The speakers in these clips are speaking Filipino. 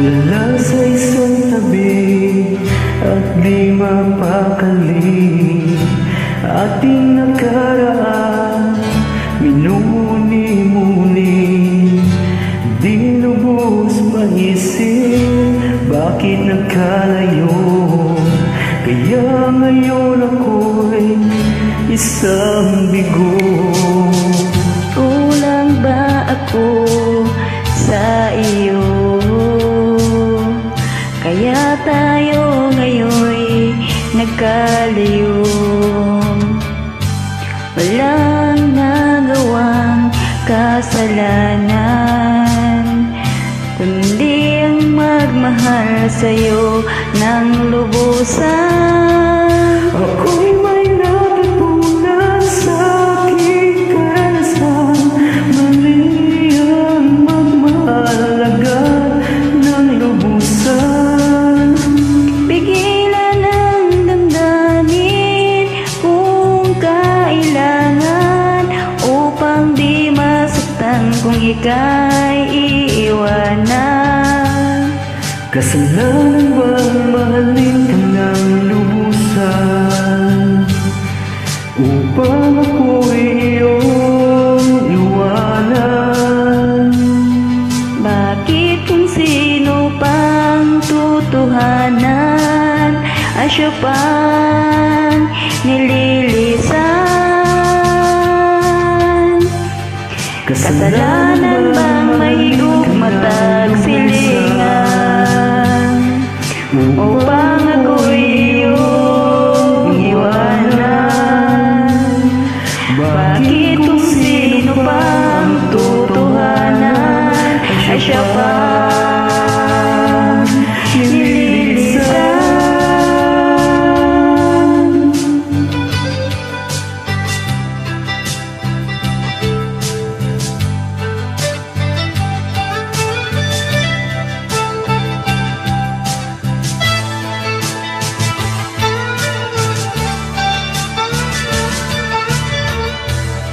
Tulala sa isang tabi at di mapakali. Ating nakaraan minumuni-muni, di lubos maisip bakit nagkalayo. Kaya ngayon ako'y isang bigo. Kulang ba ako sa iyo? Kaya tayo ngayon'y nagkalayo. Walang nagawang kasalanan, kundi ang magmahal sa'yo ng lubusan. Ako'y may natutunan sa aking karanasan, mali ang magmahal agad ng lubusan. Pigilan ang damdamin kung kailangan, upang di masaktan kung ika'y iiwanan. Kasalanan bang mahalin ka ng lubusan, upang ako'y iyong iwanan? Bakit kung sino pang tutuhanan ay siya pang nililisan? Kasalanan bang mahigop matag silingan, upang ako'y iyong iwanan? Bakit kung sino pang tutuhanan ay siya pang nililisan?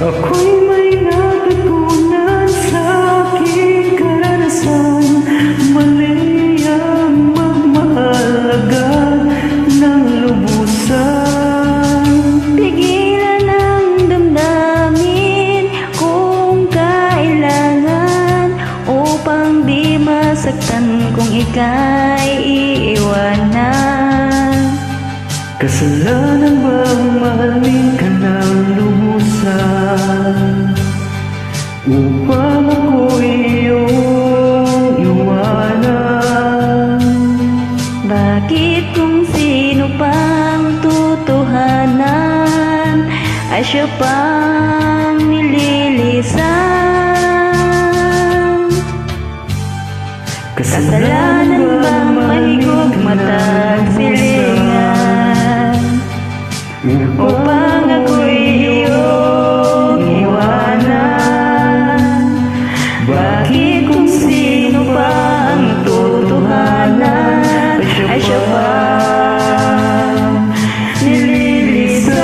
Ako'y may natutunan sa aking karanasan, mali ang magmahal agad ng lubusan. Pigilan ang damdamin kung kailangan, upang di masaktan kung ika'y iiwanan. Kasalanan bang mahalin ka ng lubusan, upang ako'y iyong iwanan? Bakit kung sino pang tutuhanan ay siya pang nililisan? Kasalanan bang mahigop matag silingan, upang ako'y iyong iwanan? Bakit kung sino pang tutuhanan ay siya pang nililisan?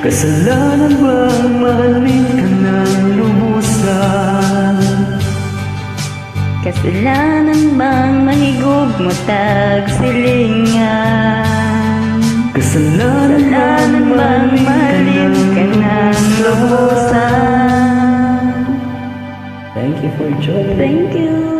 Kasalanan bang mahalin ka ng lubusan? Kasalanan bang mahigop matag silingan? Kasalanan Kasalanan bang mahalin ka ng lubusan? Thank you for joining. Thank you.